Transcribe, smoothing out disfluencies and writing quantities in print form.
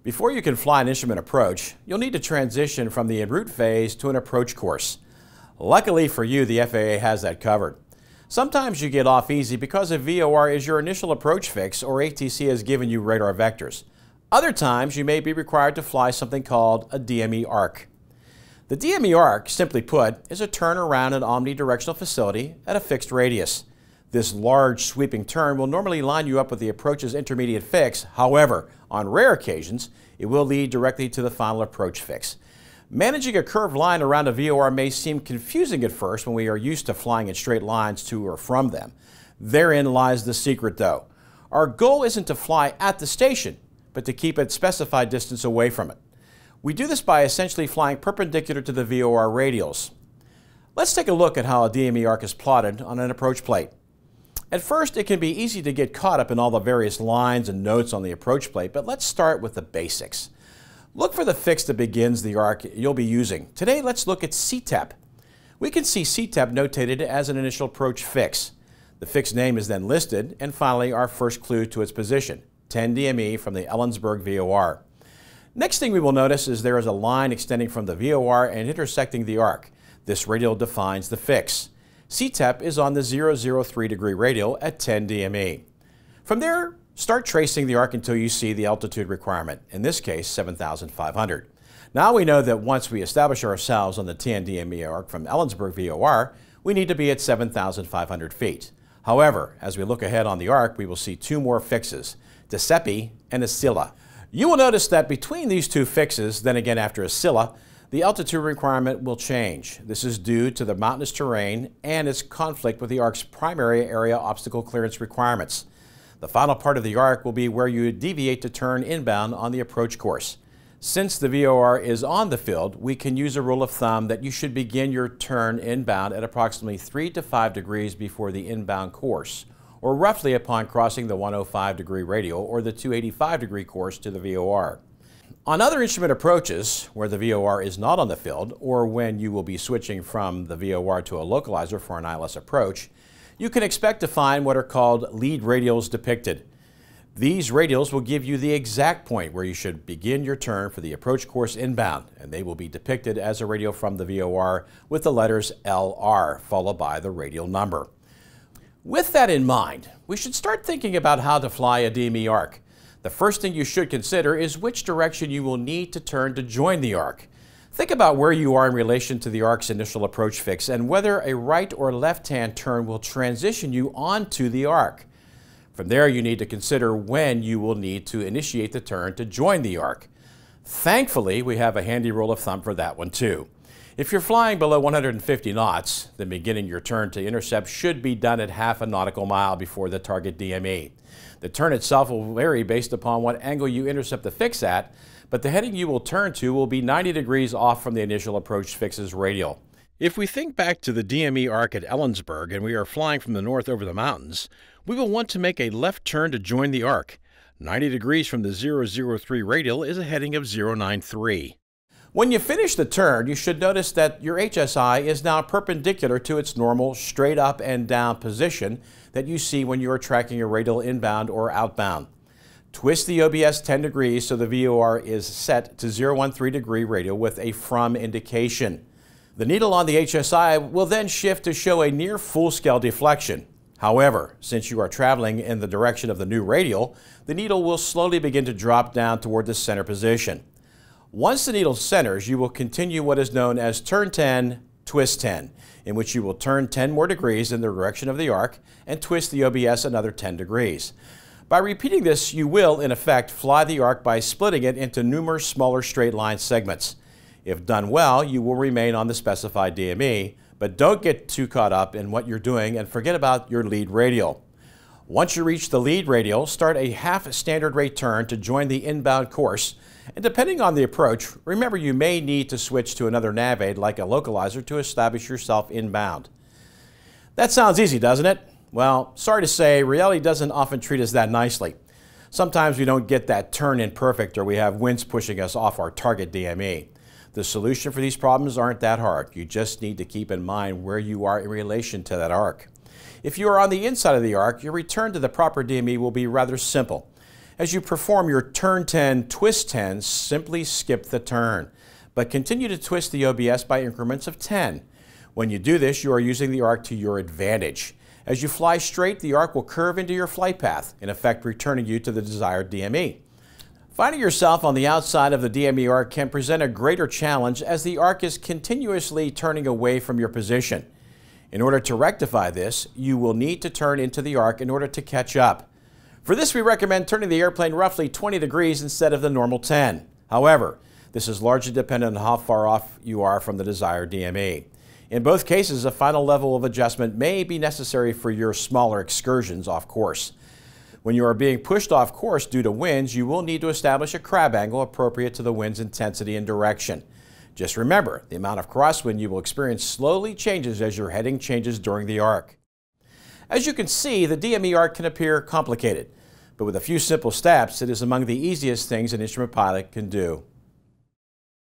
Before you can fly an instrument approach, you'll need to transition from the en route phase to an approach course. Luckily for you, the FAA has that covered. Sometimes you get off easy because a VOR is your initial approach fix or ATC has given you radar vectors. Other times you may be required to fly something called a DME Arc. The DME Arc, simply put, is a turn around an omnidirectional facility at a fixed radius. This large sweeping turn will normally line you up with the approach's intermediate fix. However, on rare occasions, it will lead directly to the final approach fix. Managing a curved line around a VOR may seem confusing at first when we are used to flying in straight lines to or from them. Therein lies the secret though. Our goal isn't to fly at the station, but to keep a specified distance away from it. We do this by essentially flying perpendicular to the VOR radials. Let's take a look at how a DME arc is plotted on an approach plate. At first, it can be easy to get caught up in all the various lines and notes on the approach plate, but let's start with the basics. Look for the fix that begins the arc you'll be using. Today, let's look at CTEP. We can see CTEP notated as an initial approach fix. The fix name is then listed, and finally, our first clue to its position, 10 DME from the Ellensburg VOR. Next thing we will notice is there is a line extending from the VOR and intersecting the arc. This radial defines the fix. CTEP is on the 003 degree radial at 10 DME. From there, start tracing the arc until you see the altitude requirement, in this case 7,500. Now we know that once we establish ourselves on the 10 DME arc from Ellensburg VOR, we need to be at 7,500 feet. However, as we look ahead on the arc, we will see two more fixes, Giuseppe and Ascilla. You will notice that between these two fixes, then again after Ascilla, the altitude requirement will change. This is due to the mountainous terrain and its conflict with the arc's primary area obstacle clearance requirements. The final part of the arc will be where you deviate to turn inbound on the approach course. Since the VOR is on the field, we can use a rule of thumb that you should begin your turn inbound at approximately 3 to 5 degrees before the inbound course, or roughly upon crossing the 105 degree radial or the 285 degree course to the VOR. On other instrument approaches, where the VOR is not on the field, or when you will be switching from the VOR to a localizer for an ILS approach, you can expect to find what are called lead radials depicted. These radials will give you the exact point where you should begin your turn for the approach course inbound, and they will be depicted as a radial from the VOR with the letters LR followed by the radial number. With that in mind, we should start thinking about how to fly a DME arc. The first thing you should consider is which direction you will need to turn to join the arc. Think about where you are in relation to the arc's initial approach fix and whether a right or left-hand turn will transition you onto the arc. From there, you need to consider when you will need to initiate the turn to join the arc. Thankfully, we have a handy rule of thumb for that one too. If you're flying below 150 knots, then beginning your turn to intercept should be done at half a nautical mile before the target DME. The turn itself will vary based upon what angle you intercept the fix at, but the heading you will turn to will be 90 degrees off from the initial approach fix's radial. If we think back to the DME arc at Ellensburg and we are flying from the north over the mountains, we will want to make a left turn to join the arc. 90 degrees from the 003 radial is a heading of 093. When you finish the turn, you should notice that your HSI is now perpendicular to its normal straight up and down position that you see when you are tracking a radial inbound or outbound. Twist the OBS 10 degrees so the VOR is set to 013 degree radial with a from indication. The needle on the HSI will then shift to show a near full-scale deflection. However, since you are traveling in the direction of the new radial, the needle will slowly begin to drop down toward the center position. Once the needle centers, you will continue what is known as turn 10, twist 10, in which you will turn 10 more degrees in the direction of the arc and twist the OBS another 10 degrees. By repeating this, you will, in effect, fly the arc by splitting it into numerous smaller straight line segments. If done well, you will remain on the specified DME, but don't get too caught up in what you're doing and forget about your lead radial. Once you reach the lead radial, start a half standard rate turn to join the inbound course, and depending on the approach, remember you may need to switch to another nav aid like a localizer to establish yourself inbound. That sounds easy, doesn't it? Well, sorry to say, reality doesn't often treat us that nicely. Sometimes we don't get that turn in perfect or we have winds pushing us off our target DME. The solution for these problems aren't that hard. You just need to keep in mind where you are in relation to that arc. If you are on the inside of the arc, your return to the proper DME will be rather simple. As you perform your turn 10, twist 10, simply skip the turn, but continue to twist the OBS by increments of 10. When you do this, you are using the arc to your advantage. As you fly straight, the arc will curve into your flight path, in effect returning you to the desired DME. Finding yourself on the outside of the DME arc can present a greater challenge as the arc is continuously turning away from your position. In order to rectify this, you will need to turn into the arc in order to catch up. For this, we recommend turning the airplane roughly 20 degrees instead of the normal 10. However, this is largely dependent on how far off you are from the desired DME. In both cases, a final level of adjustment may be necessary for your smaller excursions off course. When you are being pushed off course due to winds, you will need to establish a crab angle appropriate to the wind's intensity and direction. Just remember, the amount of crosswind you will experience slowly changes as your heading changes during the arc. As you can see, the DME arc can appear complicated, but with a few simple steps, it is among the easiest things an instrument pilot can do.